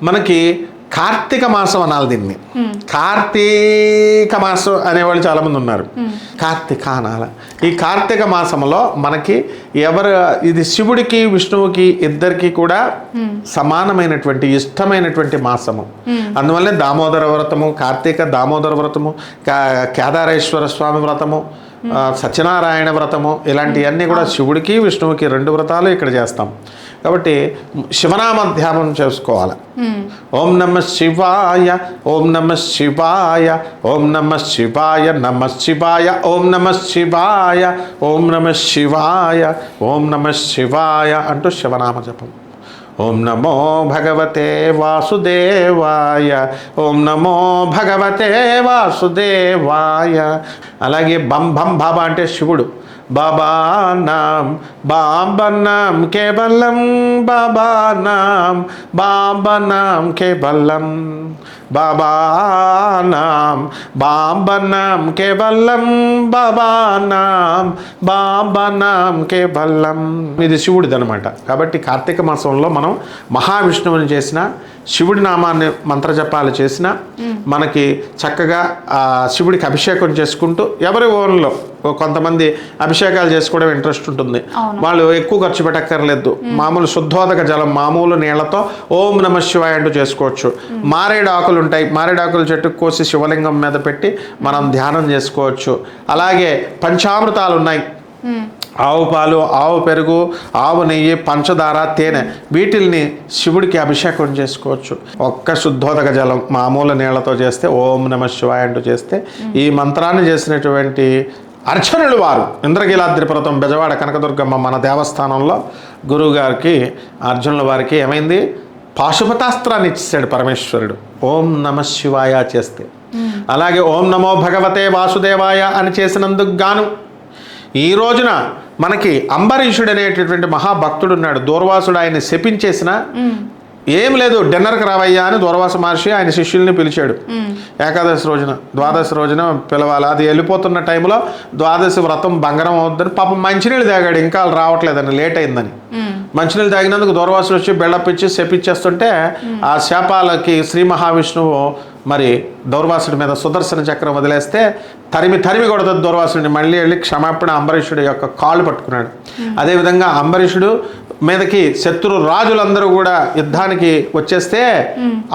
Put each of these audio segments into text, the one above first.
మనకి కార్తీక మాసం అనాలి దీన్ని. కార్తీక మాసం అనేవాళ్ళు చాలామంది ఉన్నారు. కార్తీక అనాల. ఈ కార్తీక మాసంలో మనకి ఇది శివుడికి విష్ణువుకి ఇద్దరికి కూడా సమానమైనటువంటి ఇష్టమైనటువంటి మాసము. అందువల్లే దామోదర వ్రతము, కార్తీక దామోదర వ్రతము, కేదారేశ్వర స్వామి వ్రతము, సత్యనారాయణ వ్రతము, ఇలాంటివన్నీ కూడా శివుడికి విష్ణువుకి 2 వ్రతాలు ఇక్కడ చేస్తాం. కాబట్టి శివనామ ధ్యానం చేసుకోవాలి. ఓం నమ శివాయ, ఓం నమ శివాయ, ఓం నమ శివాయ, నమ శివాయ, ఓం నమ శివాయ, ఓం నమ శివాయ, ఓం నమ శివాయ అంటూ శివనామ జపం. ఓం నమో భగవతే వాసుదేవాయ, ఓం నమో భగవతే వాసుదేవాయ. అలాగే బం భం బాబా అంటే శివుడు. బాబా నామ్ బాబా నామ్ కేవలం, బాబా నామ్ బాబా నామ్ కేవలం, బాబా నామ్ బాబా నామ్ కేవలం, బాబా నామ్ బాబా నామ్ కేవలం. ఇది శివుడిది అనమాట. కాబట్టి కార్తీక మాసంలో మనం మహావిష్ణువుని చేసిన, శివుడి నామాన్ని మంత్రజపాలు చేసిన మనకి చక్కగా శివుడికి అభిషేకం చేసుకుంటూ, ఎవరి ఓన్లో కొంతమంది అభిషేకాలు చేసుకోవడం ఇంట్రెస్ట్ ఉంటుంది, వాళ్ళు ఎక్కువ ఖర్చు పెట్టక్కర్లేదు. మామూలు శుద్ధోదక జలం, మామూలు నీళ్లతో ఓం నమ శివాయ అంటూ చేసుకోవచ్చు. మారేడు ఆకులు ఉంటాయి, మారేడాకుల చెట్టుకు కోసి శివలింగం మీద పెట్టి మనం ధ్యానం చేసుకోవచ్చు. అలాగే పంచామృతాలు ఉన్నాయి, ఆవు పాలు, ఆవు పెరుగు, ఆవు నెయ్యి, పంచదార, తేనె, వీటిల్ని శివుడికి అభిషేకం చేసుకోవచ్చు. ఒక్క శుద్ధోదక జలం మామూలు నీళ్లతో చేస్తే, ఓం నమ శివాయ అంటూ చేస్తే, ఈ మంత్రాన్ని చేసినటువంటి అర్చనులు వారు ఇంద్రకీలాద్రి పర్వతం బెజవాడ కనకదుర్గమ్మ మన దేవస్థానంలో గురువుగారికి అర్జునుల వారికి ఏమైంది, పాశుపతాస్త్రాన్ని ఇచ్చేసాడు పరమేశ్వరుడు ఓం నమ శివాయ చేస్తే. అలాగే ఓం నమో భగవతే వాసుదేవాయ అని చేసినందుకు గాను ఈ రోజున మనకి అంబరీషుడు అనేటటువంటి మహాభక్తుడు ఉన్నాడు. దూర్వాసుడు ఆయన శపించేసిన ఏం లేదు, డిన్నర్కి రావయ్యా అని దూర్వాస మహర్షి ఆయన శిష్యుల్ని పిలిచాడు. ఏకాదశి రోజున, ద్వాదశి రోజున పిలవాలి. అది వెళ్ళిపోతున్న టైంలో ద్వాదశి వ్రతం భంగరం అవుతుందని పాపం మంచినీళ్ళు తాగాడు, ఇంకా రావట్లేదని, లేట్ అయిందని. మంచినీళ్ళు తాగినందుకు దూర్వాసుడు వచ్చి బెళ్ళపిచ్చి శపించేస్తుంటే ఆ శాపాలకి శ్రీ మహావిష్ణువు మరి దౌర్వాసుడి మీద సుదర్శన చక్రం వదిలేస్తే తరిమి కొడుతుంది దౌర్వాసుడిని. మళ్ళీ వెళ్ళి క్షమాపణ అంబరీషుడి యొక్క కాళ్ళు పట్టుకున్నాడు. అదేవిధంగా అంబరీషుడు మీదకి శత్రు రాజులందరూ కూడా యుద్ధానికి వచ్చేస్తే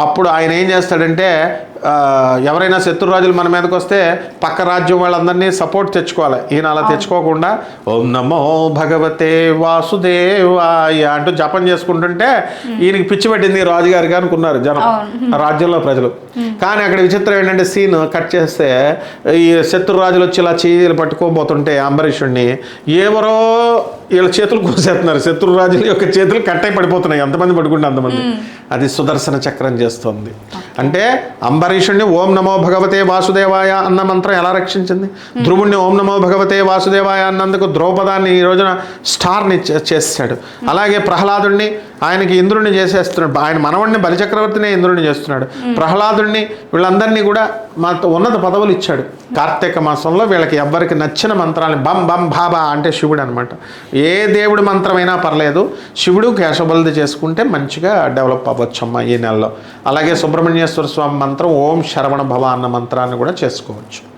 అప్పుడు ఆయన ఏం చేస్తాడంటే, ఎవరైనా శత్రురాజులు మన మీదకి వస్తే పక్క రాజ్యం వాళ్ళందరినీ సపోర్ట్ తెచ్చుకోవాలి. ఈయన అలా తెచ్చుకోకుండా ఓం నమో భగవతే వాసుదేవాయ అంటూ జపం చేసుకుంటుంటే ఈయనకి పిచ్చి పెట్టింది రాజుగారికి అనుకున్నారు జనం, రాజ్యంలో ప్రజలు. కానీ అక్కడ విచిత్రం ఏంటంటే, సీన్ కట్ చేస్తే ఈ శత్రురాజులు వచ్చి ఇలా చేతులు పట్టుకోబోతుంటే అంబరీషుడిని ఎవరో వీళ్ళ చేతులు కోసేస్తున్నారు. శత్రురాజుల యొక్క చేతులు కట్టై పడిపోతున్నాయి, ఎంతమంది పడుకుంటే అంతమంది. అది సుదర్శన చక్రం చేస్తుంది. అంటే అంబరీషుడిని ఓం నమో భగవతే వాసుదేవాయ అన్న మంత్రం ఎలా రక్షించింది, ధ్రువుడిని ఓం నమో భగవతే వాసుదేవాయ అన్నందుకు ద్రౌపదాన్ని ఈ రోజున స్టార్ని చేస్తాడు. అలాగే ప్రహ్లాదుడిని ఆయనకి ఇంద్రుడిని చేసేస్తున్నాడు, ఆయన మనవడిని బలిచక్రవర్తిని ఇంద్రుడిని చేస్తున్నాడు. ప్రహ్లాదుడిని వీళ్ళందరినీ కూడా ఉన్నత పదవులు ఇచ్చాడు. కార్తీక మాసంలో వీళ్ళకి ఎవ్వరికి నచ్చిన మంత్రాన్ని బం బం బాబా అంటే శివుడు అనమాట. ఏ దేవుడి మంత్రమైనా పర్లేదు, శివుడు కేశబలిది చేసుకుంటే మంచిగా డెవలప్ అవ్వచ్చమ్మా ఈ నెలలో. అలాగే సుబ్రహ్మణ్యేశ్వర స్వామి మంత్రం ఓం శరవణ భవ అన్న మంత్రాన్ని కూడా చేసుకోవచ్చు.